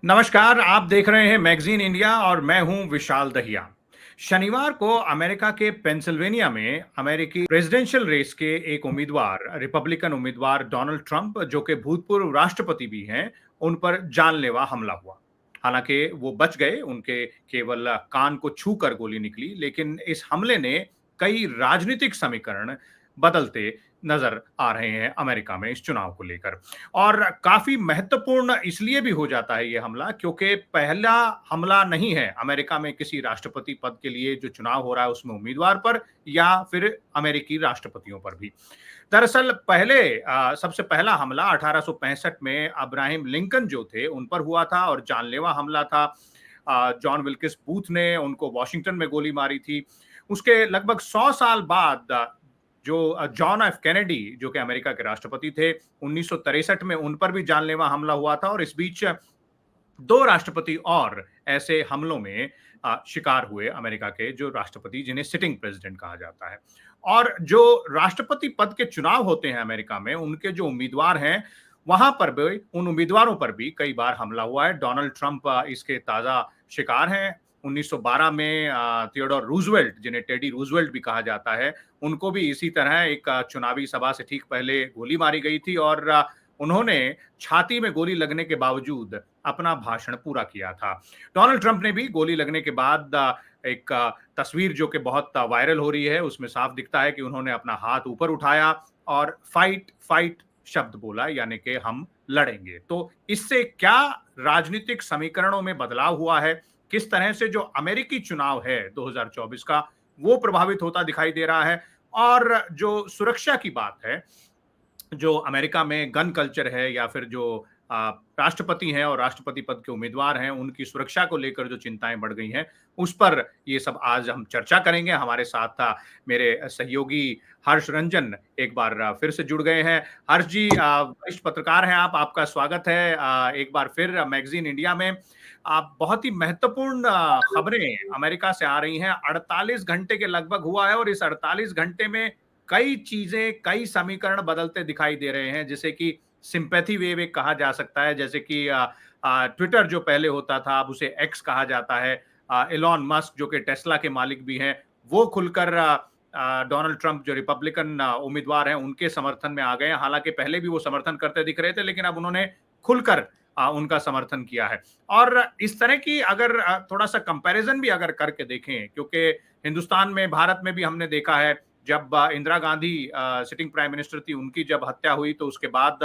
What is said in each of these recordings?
नमस्कार, आप देख रहे हैं मैगजीन इंडिया और मैं हूं विशाल दहिया। शनिवार को अमेरिका के पेंसिल्वेनिया में अमेरिकी प्रेसिडेंशियल रेस के एक उम्मीदवार, रिपब्लिकन उम्मीदवार डोनाल्ड ट्रंप, जो कि भूतपूर्व राष्ट्रपति भी हैं, उन पर जानलेवा हमला हुआ। हालांकि वो बच गए, उनके केवल कान को छूकर गोली निकली, लेकिन इस हमले ने कई राजनीतिक समीकरण बदलते नजर आ रहे हैं अमेरिका में इस चुनाव को लेकर। और काफी महत्वपूर्ण इसलिए भी हो जाता है ये हमला क्योंकि पहला हमला नहीं है अमेरिका में किसी राष्ट्रपति पद के लिए जो चुनाव हो रहा है उसमें उम्मीदवार पर या फिर अमेरिकी राष्ट्रपतियों पर भी। दरअसल पहले सबसे पहला हमला 1865 में अब्राहम लिंकन जो थे उन पर हुआ था और जानलेवा हमला था। जॉन विल्किस बूथ ने उनको वॉशिंगटन में गोली मारी थी। उसके लगभग 100 साल बाद जो जॉन एफ कैनेडी, जो कि अमेरिका के राष्ट्रपति थे, 1963 में उन पर भी जानलेवा हमला हुआ था और इस बीच दो राष्ट्रपति और ऐसे हमलों में शिकार हुए अमेरिका के जो राष्ट्रपति, जिन्हें सिटिंग प्रेसिडेंट कहा जाता है। और जो राष्ट्रपति पद के चुनाव होते हैं अमेरिका में, उनके जो उम्मीदवार हैं, वहां पर भी, उन उम्मीदवारों पर भी कई बार हमला हुआ है। डोनाल्ड ट्रंप इसके ताजा शिकार हैं। 1912 में थियोडोर रूजवेल्ट, जिन्हें टेडी रूजवेल्ट भी कहा जाता है, उनको भी इसी तरह एक चुनावी सभा से ठीक पहले गोली मारी गई थी और उन्होंने छाती में गोली लगने के बावजूद अपना भाषण पूरा किया था। डोनाल्ड ट्रंप ने भी गोली लगने के बाद एक तस्वीर जो कि बहुत वायरल हो रही है, उसमें साफ दिखता है कि उन्होंने अपना हाथ ऊपर उठाया और फाइट फाइट शब्द बोला, यानी कि हम लड़ेंगे। तो इससे क्या राजनीतिक समीकरणों में बदलाव हुआ है, किस तरह से जो अमेरिकी चुनाव है 2024 का, वो प्रभावित होता दिखाई दे रहा है। और जो सुरक्षा की बात है, जो अमेरिका में गन कल्चर है या फिर जो राष्ट्रपति हैं और राष्ट्रपति पद के उम्मीदवार हैं, उनकी सुरक्षा को लेकर जो चिंताएं बढ़ गई हैं, उस पर ये सब आज हम चर्चा करेंगे। हमारे साथ मेरे सहयोगी हर्ष रंजन एक बार फिर से जुड़ गए हैं। हर्ष जी, वरिष्ठ पत्रकार हैं आप, आपका स्वागत है एक बार फिर मैगजीन इंडिया में। आप बहुत ही महत्वपूर्ण खबरें अमेरिका से आ रही हैं। 48 घंटे के लगभग हुआ है और इस 48 घंटे में कई चीजें, कई समीकरण बदलते दिखाई दे रहे हैं, जैसे कि सिंपैथी वेव एक कहा जा सकता है, जैसे कि ट्विटर जो पहले होता था अब उसे एक्स कहा जाता है। एलॉन मस्क जो कि टेस्ला के मालिक भी हैं, वो खुलकर डोनाल्ड ट्रंप जो रिपब्लिकन उम्मीदवार हैं उनके समर्थन में आ गए हैं। हालांकि पहले भी वो समर्थन करते दिख रहे थे, लेकिन अब उन्होंने खुलकर उनका समर्थन किया है। और इस तरह की अगर थोड़ा सा कंपैरिजन भी अगर करके देखें, क्योंकि हिंदुस्तान में, भारत में भी हमने देखा है, जब Indira Gandhi sitting prime minister थी, उनकी जब हत्या हुई तो उसके बाद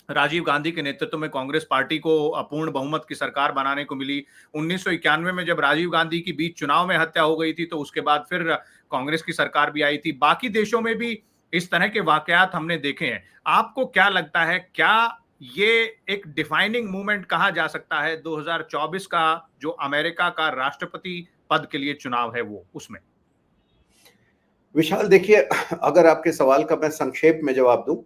राजीव गांधी के नेतृत्व में कांग्रेस पार्टी को पूर्ण बहुमत की सरकार बनाने को मिली। 1991 में जब राजीव गांधी की बीच चुनाव में हत्या हो गई थी तो उसके बाद फिर कांग्रेस की सरकार भी आई थी। बाकी देशों में भी इस तरह के वाकयात हमने देखे हैं। आपको क्या लगता है, क्या ये एक डिफाइनिंग मूवमेंट कहा जा सकता है 2024 का, जो अमेरिका का राष्ट्रपति पद के लिए चुनाव है वो, उसमें? विशाल, देखिए, अगर आपके सवाल का मैं संक्षेप में जवाब दूं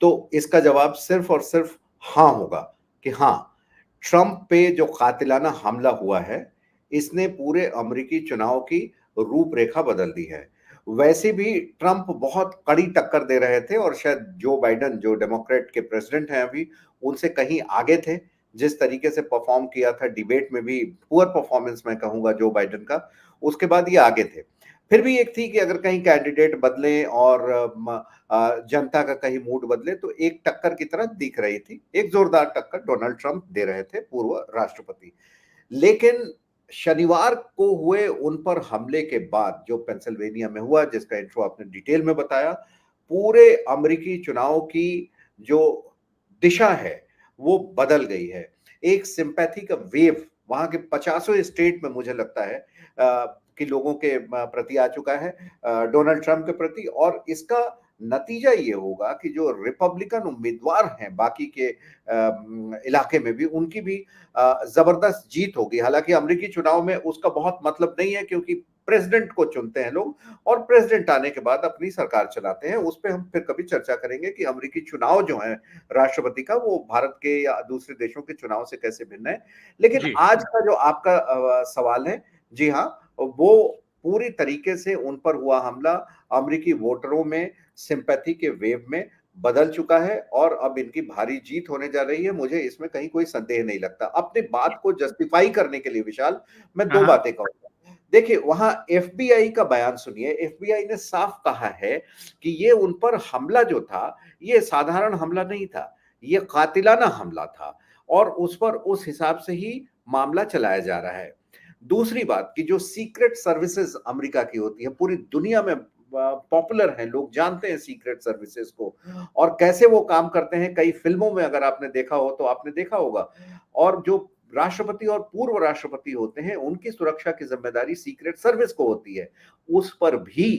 तो इसका जवाब सिर्फ और सिर्फ हाँ होगा कि हाँ, ट्रंप पे जो कातिलाना हमला हुआ है इसने पूरे अमेरिकी चुनाव की रूपरेखा बदल दी है। वैसे भी ट्रंप बहुत कड़ी टक्कर दे रहे थे और शायद जो बाइडेन, जो डेमोक्रेट के प्रेसिडेंट हैं अभी, उनसे कहीं आगे थे। जिस तरीके से परफॉर्म किया था डिबेट में भी, पुअर परफॉर्मेंस मैं कहूंगा जो बाइडेन का, उसके बाद ये आगे थे। फिर भी एक थी कि अगर कहीं कैंडिडेट बदले और जनता का कहीं मूड बदले तो एक टक्कर की तरह दिख रही थी, एक जोरदार टक्कर डोनाल्ड ट्रंप दे रहे थे, पूर्व राष्ट्रपति। लेकिन शनिवार को हुए उन पर हमले के बाद, जो पेंसिल्वेनिया में हुआ, जिसका इंट्रो आपने डिटेल में बताया, पूरे अमेरिकी चुनाव की जो दिशा है वो बदल गई है। एक सिंपैथी का वेव वहां के 50 स्टेट में मुझे लगता है कि लोगों के प्रति आ चुका है, डोनाल्ड ट्रंप के प्रति। और इसका नतीजा ये होगा कि जो रिपब्लिकन उम्मीदवार हैं बाकी के इलाके में भी, उनकी भी जबरदस्त जीत होगी। हालांकि अमेरिकी चुनाव में उसका बहुत मतलब नहीं है, क्योंकि प्रेसिडेंट को चुनते हैं लोग और प्रेसिडेंट आने के बाद अपनी सरकार चलाते हैं। उस पर हम फिर कभी चर्चा करेंगे कि अमेरिकी चुनाव जो है राष्ट्रपति का, वो भारत के या दूसरे देशों के चुनाव से कैसे भिन्न है। लेकिन जी। आज का जो आपका सवाल है, जी हाँ, वो पूरी तरीके से उन पर हुआ हमला अमेरिकी वोटरों में सिंपैथी के वेव में बदल चुका है और अब इनकी भारी जीत होने जा रही है। मुझे इसमें कहीं कोई संदेह नहीं लगता। अपनी बात को जस्टिफाई करने के लिए विशाल, मैं हाँ, 2 हाँ। बातें कहूँगा। देखिए, वहाँ एफबीआई का बयान सुनिए। एफबीआई ने साफ कहा है कि ये उन पर हमला जो था, ये साधारण हमला नहीं था, ये कातिलाना हमला था और उस पर उस हिसाब से ही मामला चलाया जा रहा है। दूसरी बात कि जो सीक्रेट सर्विसेज अमेरिका की होती है, पूरी दुनिया में पॉपुलर हैं, लोग जानते हैं सीक्रेट सर्विसेज को और कैसे वो काम करते हैं। कई फिल्मों में अगर आपने देखा हो तो आपने देखा होगा। और जो राष्ट्रपति और पूर्व राष्ट्रपति होते हैं, उनकी सुरक्षा की जिम्मेदारी सीक्रेट सर्विस को होती है। उस पर भी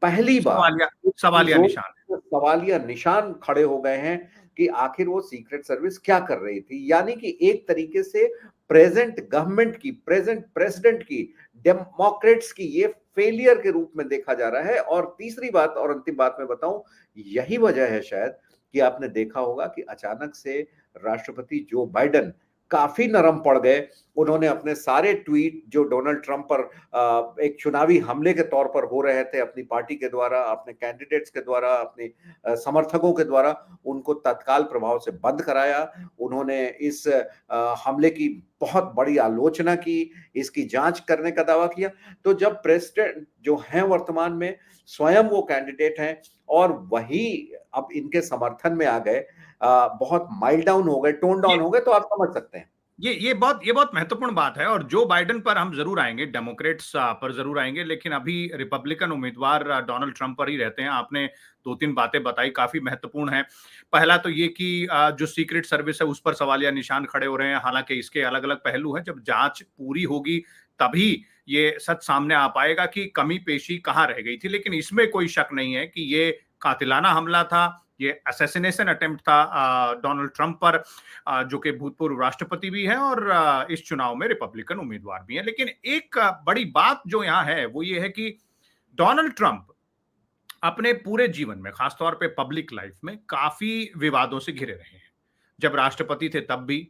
पहली बार सवालिया इस सवालिया चीजों निशान। पे सवालिया निशान खड़े हो गए हैं कि आखिर वो सीक्रेट सर्विस क्या कर रही थी। यानी कि एक तरीके से प्रेजेंट गवर्नमेंट की, प्रेजेंट प्रेसिडेंट की, डेमोक्रेट्स की ये फेलियर के रूप में देखा जा रहा है। और तीसरी बात और अंतिम बात मैं बताऊं, यही वजह है शायद कि आपने देखा होगा कि अचानक से राष्ट्रपति जो बाइडेन काफी नरम पड़ गए। उन्होंने अपने सारे ट्वीट जो डोनाल्ड ट्रंप पर एक चुनावी हमले के तौर पर हो रहे थे, अपनी पार्टी के द्वारा, अपने कैंडिडेट्स के द्वारा, अपने समर्थकों के द्वारा, उनको तत्काल प्रभाव से बंद कराया। उन्होंने इस हमले की बहुत बड़ी आलोचना की, इसकी जांच करने का दावा किया। तो जब प्रेसिडेंट जो हैं वर्तमान में स्वयं वो कैंडिडेट हैं और वही अब इनके समर्थन में आ गए, बहुत माइल्ड डाउन हो गए, टोन डाउन ये हो गए, तो आप समझ सकते हैं। ये बहुत महत्वपूर्ण बात है और जो बाइडेन पर हम जरूर आएंगे, डेमोक्रेट्स पर जरूर आएंगे, लेकिन अभी रिपब्लिकन उम्मीदवार डोनाल्ड ट्रंप पर ही रहते हैं। आपने 2-3 बातें बताई, काफी महत्वपूर्ण है। पहला तो ये कि जो सीक्रेट सर्विस है उस पर सवालिया निशान खड़े हो रहे हैं। हालांकि इसके अलग अलग पहलू हैं, जब जांच पूरी होगी तभी ये सच सामने आ पाएगा कि कमी पेशी कहाँ रह गई थी। लेकिन इसमें कोई शक नहीं है कि ये कातिलाना हमला था, ये असैसिनेशन अटेम्प्ट था डोनाल्ड ट्रंप पर, जो कि भूतपूर्व राष्ट्रपति भी हैं और इस चुनाव में रिपब्लिकन उम्मीदवार भी हैं। लेकिन एक बड़ी बात जो यहाँ है वो ये है कि डोनाल्ड ट्रंप अपने पूरे जीवन में, खासतौर पे पब्लिक लाइफ में, काफी विवादों से घिरे रहे हैं। जब राष्ट्रपति थे तब भी,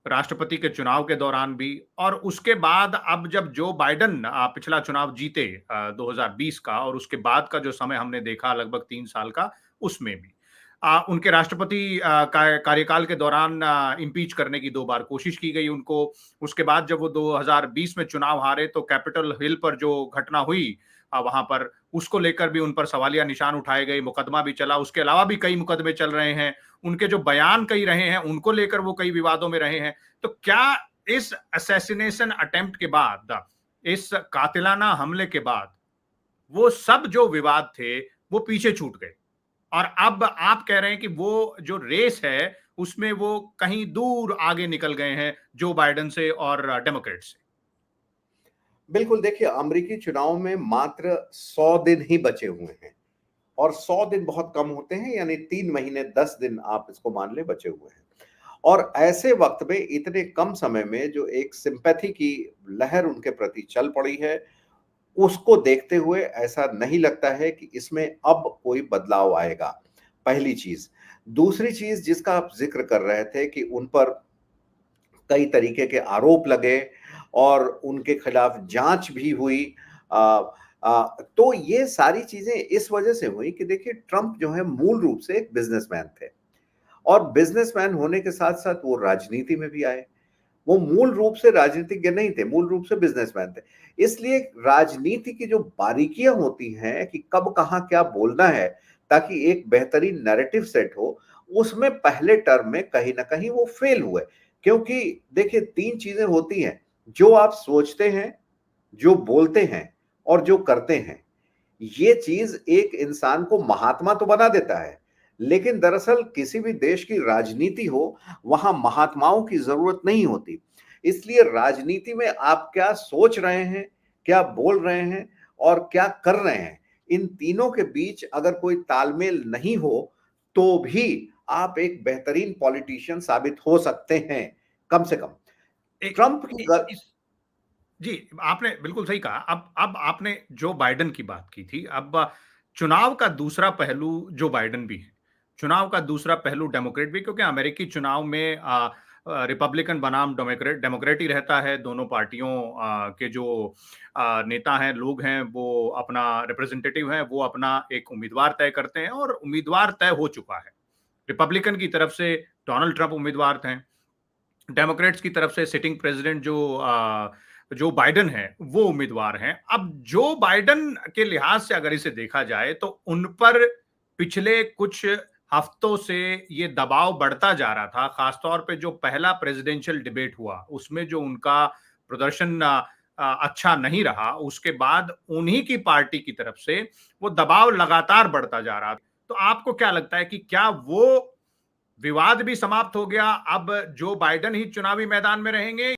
राष्ट्रपति के चुनाव के दौरान भी, और उसके बाद अब जब जो बाइडेन पिछला चुनाव जीते 2020 का, और उसके बाद का जो समय हमने देखा लगभग 3 साल का, उसमें भी उनके राष्ट्रपति कार्यकाल के दौरान इम्पीच करने की 2 बार कोशिश की गई उनको। उसके बाद जब वो 2020 में चुनाव हारे तो कैपिटल हिल पर जो घटना हुई, वहां पर उसको लेकर भी उन पर सवालिया निशान उठाए गए, मुकदमा भी चला। उसके अलावा भी कई मुकदमे चल रहे हैं, उनके जो बयान कई रहे हैं उनको लेकर वो कई विवादों में रहे हैं। तो क्या इस असैसिनेशन अटेम्प्ट के बाद, इस कातिलाना हमले के बाद, वो सब जो विवाद थे वो पीछे छूट गए और अब आप कह रहे हैं कि वो जो रेस है उसमें वो कहीं दूर आगे निकल गए हैं जो बाइडेन से और डेमोक्रेट से? बिल्कुल, देखिए, अमेरिकी चुनाव में मात्र 100 दिन ही बचे हुए हैं और 100 दिन बहुत कम होते हैं। यानी 3 महीने 10 दिन आप इसको मान लें बचे हुए हैं। और ऐसे वक्त में, इतने कम समय में, जो एक सिंपैथी की लहर उनके प्रति चल पड़ी है, उसको देखते हुए ऐसा नहीं लगता है कि इसमें अब कोई बदलाव आएगा। पहली चीज। दूसरी चीज जिसका आप जिक्र कर रहे थे कि उन पर कई तरीके के आरोप लगे और उनके खिलाफ जांच भी हुई। आ, तो ये सारी चीजें इस वजह से हुई कि देखिए, ट्रंप जो है मूल रूप से एक बिजनेसमैन थे और बिजनेसमैन होने के साथ साथ वो राजनीति में भी आए। वो मूल रूप से राजनीतिज्ञ नहीं थे, मूल रूप से बिजनेसमैन थे। इसलिए राजनीति की जो बारीकियां होती हैं कि कब कहां क्या बोलना है ताकि एक बेहतरीन नैरेटिव सेट हो, उसमें पहले टर्म में कहीं ना कहीं वो फेल हुए। क्योंकि देखिए, 3 चीजें होती हैं, जो आप सोचते हैं, जो बोलते हैं और जो करते हैं। ये चीज एक इंसान को महात्मा तो बना देता है, लेकिन दरअसल किसी भी देश की राजनीति हो, वहां महात्माओं की जरूरत नहीं होती। इसलिए राजनीति में आप क्या सोच रहे हैं, क्या बोल रहे हैं और क्या कर रहे हैं, इन तीनों के बीच अगर कोई तालमेल नहीं हो, तो भी आप एक बेहतरीन पॉलिटिशियन साबित हो सकते हैं, कम से कम। एक ट्रंप की इ- इस जी, आपने बिल्कुल सही कहा। अब आपने जो बाइडेन की बात की थी, अब चुनाव का दूसरा पहलू जो बाइडेन भी है, चुनाव का दूसरा पहलू डेमोक्रेट भी, क्योंकि अमेरिकी चुनाव में रिपब्लिकन बनाम डेमोक्रेट ही रहता है। दोनों पार्टियों के जो नेता हैं, लोग हैं, वो अपना रिप्रेजेंटेटिव हैं, वो अपना एक उम्मीदवार तय करते हैं और उम्मीदवार तय हो चुका है। रिपब्लिकन की तरफ से डोनाल्ड ट्रंप उम्मीदवार थे। डेमोक्रेट्स की तरफ से सिटिंग प्रेसिडेंट जो बाइडेन है, वो उम्मीदवार हैं। अब जो बाइडेन के लिहाज से अगर इसे देखा जाए तो उन पर पिछले कुछ हफ्तों से ये दबाव बढ़ता जा रहा था। खासतौर पे जो पहला प्रेसिडेंशियल डिबेट हुआ, उसमें जो उनका प्रदर्शन अच्छा नहीं रहा, उसके बाद उन्हीं की पार्टी की तरफ से वो दबाव लगातार बढ़ता जा रहा था। तो आपको क्या लगता है कि क्या वो विवाद भी समाप्त हो गया, अब जो बाइडेन ही चुनावी मैदान में रहेंगे?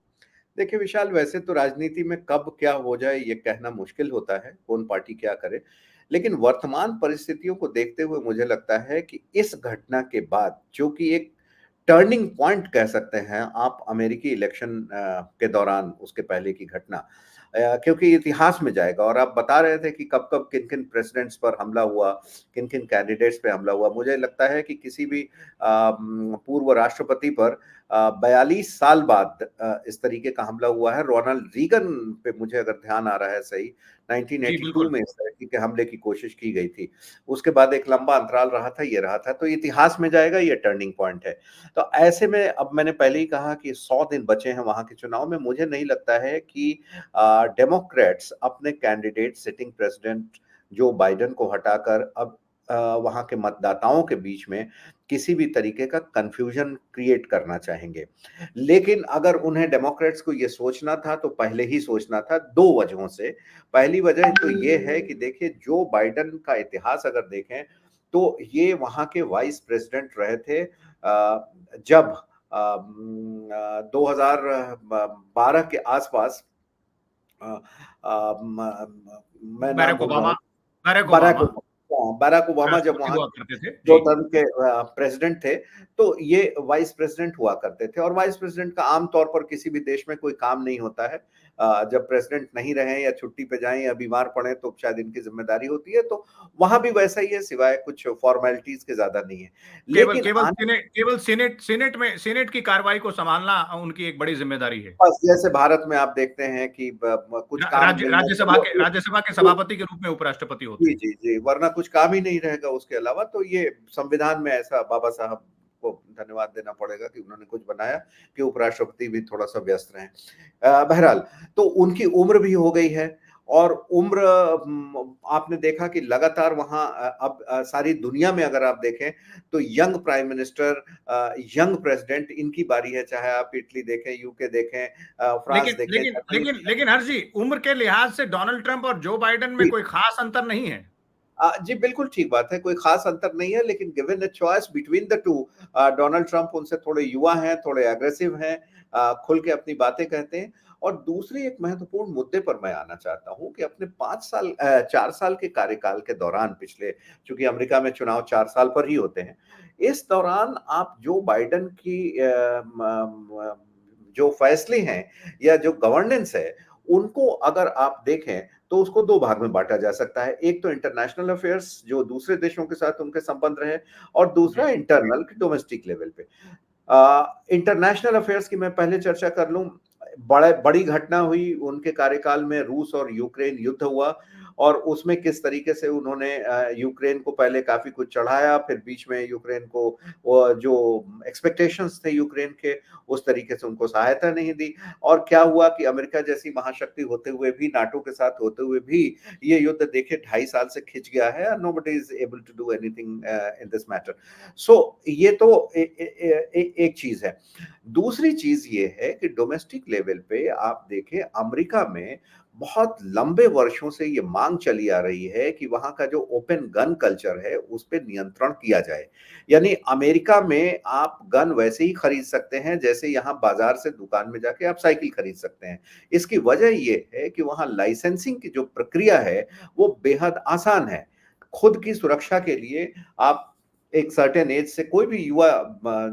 देखिए विशाल, वैसे तो राजनीति में कब क्या हो जाए ये कहना मुश्किल होता है, कौन पार्टी क्या करे। लेकिन वर्तमान परिस्थितियों को देखते हुए मुझे लगता है कि इस घटना के बाद, जो कि एक टर्निंग पॉइंट कह सकते हैं आप, अमेरिकी इलेक्शन के दौरान उसके पहले की घटना, क्योंकि इतिहास में जाएगा। और आप बता रहे थे कि कब-कब, किन-किन प्रेसिडेंट्स पर हमला हुआ, किन-किन कैंडिडेट्स पे हमला हुआ। मुझे लगता है कि किसी भी पूर्व राष्ट्रपति पर 42 साल बाद इस तरीके का हमला हुआ है। रोनाल्ड रीगन पे मुझे अगर ध्यान आ रहा है सही, जी, 1982 बिल्कुल। में इस तरीके के हमले की कोशिश की गई थी। उसके बाद एक लंबा अंतराल रहा था, ये रहा था। तो इतिहास में जाएगा, ये टर्निंग पॉइंट है। तो ऐसे में अब मैंने पहले ही कहा कि 100 दिन बचे हैं वहाँ के चुनाव में। मुझे नहीं लगता है कि डेमोक्रेट्स अपने candidate sitting president Joe Biden को हटाकर अब वहाँ के मतदाताओं के बीच में किसी भी तरीके का कन्फ्यूजन क्रिएट करना चाहेंगे। लेकिन अगर उन्हें डेमोक्रेट्स को ये सोचना था तो पहले ही सोचना था, 2 वजहों से। पहली वजह तो ये है कि देखिए, जो बाइडेन का इतिहास अगर देखें तो ये वहाँ के वाइस प्रेसिडेंट रहे थे जब 2012 के आसपास, अ, मैं नाम बैरक भूल रहा ओबामा हूँ। बैरक बराक ओबामा ओबामा, हाँ, बराक ओबामा जब राष्ट्रपति वहाँ हुआ के करते थे। 2 जी। टर्म के प्रेसिडेंट थे, तो ये वाइस प्रेसिडेंट हुआ करते थे। और वाइस प्रेसिडेंट का आम तौर पर किसी भी देश में कोई काम नहीं होता है। जब प्रेसिडेंट नहीं रहें या छुट्टी पे जाएँ या बीमार पड़ें तो शायद इनकी ज़िम्मेदारी होती है, तो वहाँ भी वैसा ही है, सिवाय कुछ फ़ॉर्मेलिटीज़ के ज़्यादा नहीं है। केवल लेकिन केवल आने सीनेट की कार्रवाई को संभालना उनकी एक बड़ी ज़िम्मेदारी है। बस जैसे भारत में आप देखते हैं कि कुछ काम नहीं है तो राज्यसभा के वो सभापति के रूप में उपराष्ट्रपति होते जी, हैं। जी, जी, वरना कुछ काम ही नहीं रहेगा उसके अलावा। तो ये संविधान में ऐसा बाबा साहब को धन्यवाद देना पड़ेगा कि उन्होंने कुछ बनाया कि उपराष्ट्रपति भी थोड़ा-सा व्यस्त रहें। बहरहाल, तो उनकी उम्र भी हो गई है और उम्र, आपने देखा कि लगातार वहाँ अब सारी दुनिया में अगर आप देखें तो young prime minister, young president, इनकी बारी है। चाहे आप इटली देखें, यूके देखें, फ्रांस लेकिन देखें, लेकिन जर्मनी लेकिन देखें। लेकिन हर्ष जी, उम्र के लिहाज से डोनाल्ड ट्रंप और जो बाइडेन में जी। कोई खास अंतर नहीं है। जी, बिल्कुल ठीक बात है, कोई ख़ास अंतर नहीं है, लेकिन given a choice between the 2, Donald Trump उनसे थोड़े युवा हैं, थोड़े एग्रेसिव हैं, खुल के अपनी बातें कहते हैं। और दूसरी एक महत्वपूर्ण मुद्दे पर मैं आना चाहता हूँ कि अपने 4 साल के कार्यकाल के दौरान, पिछले, चूँकि अमेरिका में चुनाव 4 साल पर ही होते हैं, इस दौरान आप जो बाइडेन की जो फैसले हैं या जो गवर्नेंस है, उनको अगर आप देखें तो उसको 2 भाग में बाँटा जा सकता है। एक तो इंटरनेशनल अफेयर्स, जो दूसरे देशों के साथ उनके संबंध रहे, और दूसरा जी। इंटरनल डोमेस्टिक लेवल पे। इंटरनेशनल अफेयर्स की मैं पहले चर्चा कर लूँ। बड़ी घटना हुई उनके कार्यकाल में, रूस और यूक्रेन युद्ध हुआ और उसमें किस तरीके से उन्होंने यूक्रेन को पहले काफ़ी कुछ चढ़ाया, फिर बीच में यूक्रेन को जो एक्सपेक्टेशंस थे यूक्रेन के, उस तरीके से उनको सहायता नहीं दी। और क्या हुआ कि अमेरिका जैसी महाशक्ति होते हुए भी, नाटो के साथ होते हुए भी, ये युद्ध देखिए 2.5 साल से खिंच गया है। Nobody is able to do anything in this matter. So ये तो एक चीज़ है। दूसरी चीज़ ये है कि डोमेस्टिक लेवल पे आप देखें, अमेरिका में बहुत लंबे वर्षों से ये माँग चली आ रही है कि वहाँ का जो ओपन गन कल्चर है, उस पे नियंत्रण किया जाए। यानी अमेरिका में आप गन वैसे ही खरीद सकते हैं जैसे यहाँ बाज़ार से दुकान में जाके आप साइकिल खरीद सकते हैं। इसकी वजह ये है कि वहाँ लाइसेंसिंग की जो प्रक्रिया है, वो बेहद आसान है। खुद की सुरक्षा के लिए आप एक सर्टेन एज से, कोई भी युवा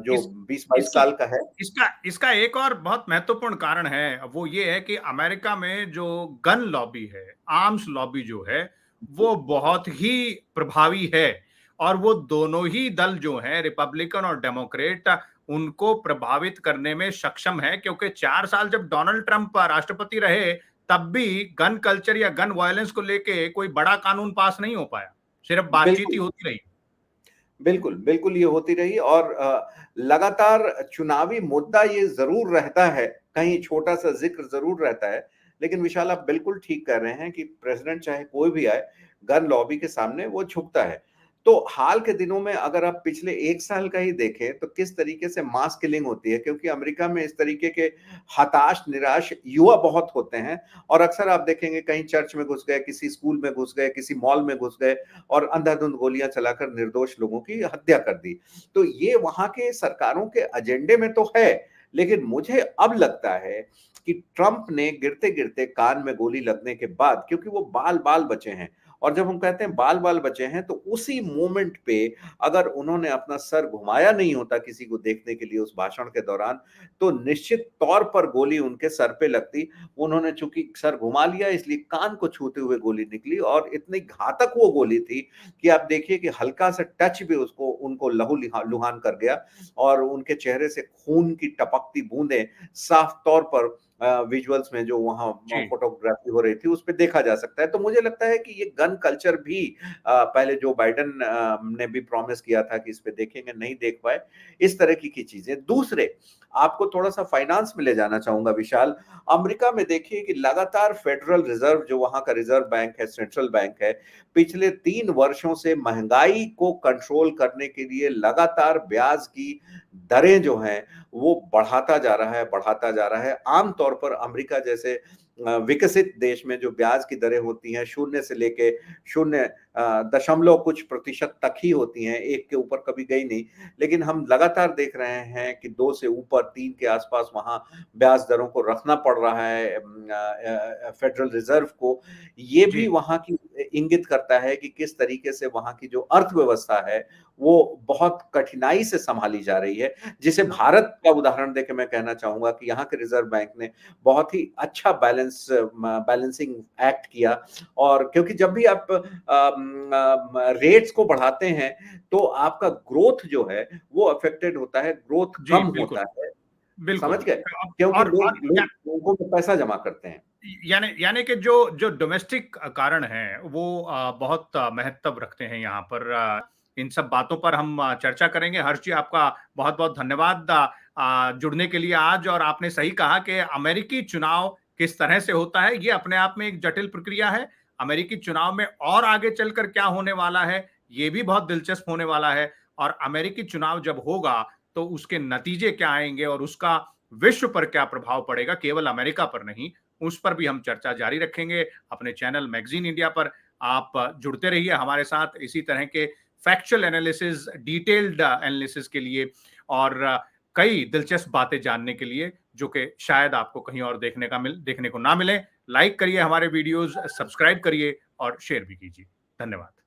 जो इस 20-22 इसकी साल का है। इसका इसका एक और बहुत महत्वपूर्ण कारण है, वो ये है कि अमेरिका में जो गन लॉबी है, आर्म्स लॉबी जो है, वो बहुत ही प्रभावी है और वो दोनों ही दल जो हैं, रिपब्लिकन और डेमोक्रेट, उनको प्रभावित करने में सक्षम है, क्योंकि 4 साल जब डोनाल्ड ट्रंप राष्ट्रपति रहे, तब भी गन कल्चर या गन वायलेंस को लेके कोई बड़ा कानून पास नहीं हो पाया, सिर्फ बातचीत ही बिल्कुल, होती रही। बिल्कुल, बिल्कुल ये होती रही और लगातार चुनावी मुद्दा ये ज़रूर रहता है, कहीं छोटा-सा ज़िक्र ज़रूर रहता है, लेकिन विशाल आप बिल्कुल ठीक कह रहे हैं कि प्रेज़िडेंट चाहे कोई भी आए, गन लॉबी के सामने वो झुकता है। तो हाल के दिनों में अगर आप पिछले 1 साल का ही देखें, तो किस तरीके से मास किलिंग होती है क्योंकि अमेरिका में इस तरीके के हताश, निराश युवा बहुत होते हैं और अक्सर आप देखेंगे कहीं चर्च में घुस गए, किसी स्कूल में घुस गए, किसी मॉल में घुस गए और अंधाधुंध गोलियां चलाकर निर्दोष लोगों की हत्या कर दी। तो ये वहां के सरकारों के एजेंडे में तो है, लेकिन मुझे अब लगता है कि ट्रंप ने गिरते-गिरते कान में गोली लगने के बाद क्योंकि वो बाल-बाल बचे हैं और जब हम कहते हैं बाल-बाल बचे हैं तो उसी मोमेंट पे अगर उन्होंने अपना सर घुमाया नहीं होता किसी को देखने के लिए उस भाषण के दौरान, तो निश्चित तौर पर गोली उनके सर पे लगती। उन्होंने चूँकि सर घुमा लिया इसलिए कान को छूते हुए गोली निकली और इतनी घातक वो गोली थी कि आप देखिए कि हल्का सा टच भी उसको उनको लहू-लुहान कर गया और उनके चेहरे से खून की टपकती बूंदें साफ तौर पर विजुअल्स में जो वहाँ जी। फोटोग्राफी हो रही थी उस पे देखा जा सकता है। तो मुझे लगता है कि ये गन कल्चर भी पहले जो बाइडेन ने भी प्रॉमिस किया था कि इस पे देखेंगे, नहीं देख पाए। इस तरह की चीजें। दूसरे, आपको थोड़ा-सा फाइनेंस में ले जाना चाहूँगा विशाल। अमेरिका में देखिए कि लगातार फेडरल रिज़र्व जो वहाँ का रिज़र्व बैंक है, सेंट्रल बैंक है, पिछले 3 वर्षों से महँगाई को कंट्रोल करने के लिए लगातार ब्याज की दरें जो हैं, वो बढ़ाता जा रहा है, बढ़ाता जा रहा है। आम तौर पर अमेरिका जैसे विकसित देश में जो ब्याज की दरें होती हैं, 0 से लेके 0 दशमलव कुछ प्रतिशत तक ही होती हैं, 1 के ऊपर कभी गई नहीं। लेकिन हम लगातार देख रहे हैं कि 2 से ऊपर 3 के आसपास वहाँ ब्याज दरों को रखना पड़ रहा है फेडरल रिज़र्व को। ये भी जी। वहाँ की इंगित करता है कि किस तरीके से वहाँ की जो अर्थव्यवस्था है, वो बहुत कठिनाई से सँभाली जा रही है। जिसे तो भारत का उदाहरण देके मैं कहना चाहूँगा कि यहाँ के रिज़र्व बैंक ने बहुत ही अच्छा बैलेंसिंग एक्ट किया और क्योंकि जब भी आप रेट्स को बढ़ाते हैं, तो आपका ग्रोथ जो है, वो अफ़ेक्टेड होता है, ग्रोथ जी, कम होता बिल्कुल, है। समझ बिल्कुल। गए? अब क्योंकि और लोग लोग बैंकों में पैसा जमा करते हैं। यानी यानी कि जो जो डोमेस्टिक कारण हैं, वो बहुत महत्व रखते हैं यहाँ पर। इन सब बातों पर हम चर्चा करेंगे। हर्ष जी, आपका बहुत-बहुत धन्यवाद जुड़ने के लिए आज। और आपने सही कहा कि अमेरिकी चुनाव किस तरह से होता है, ये अपने आप में एक जटिल प्रक्रिया है। अमेरिकी चुनाव में और आगे चलकर क्या होने वाला है, ये भी बहुत दिलचस्प होने वाला है। और अमेरिकी चुनाव जब होगा, तो उसके नतीजे क्या आएँगे और उसका विश्व पर क्या प्रभाव पड़ेगा, केवल अमेरिका पर नहीं, उस पर भी हम चर्चा जारी रखेंगे अपने चैनल मैगजीन इंडिया पर। आप जुड़ते रहिए हमारे साथ इसी तरह के फैक्चुअल एनालिसिस, डिटेल्ड एनालिसिस के लिए और कई दिलचस्प बातें जानने के लिए, जो कि शायद आपको कहीं और देखने को ना मिले। लाइक करिए हमारे वीडियोस, सब्सक्राइब करिए और शेयर भी कीजिए। धन्यवाद।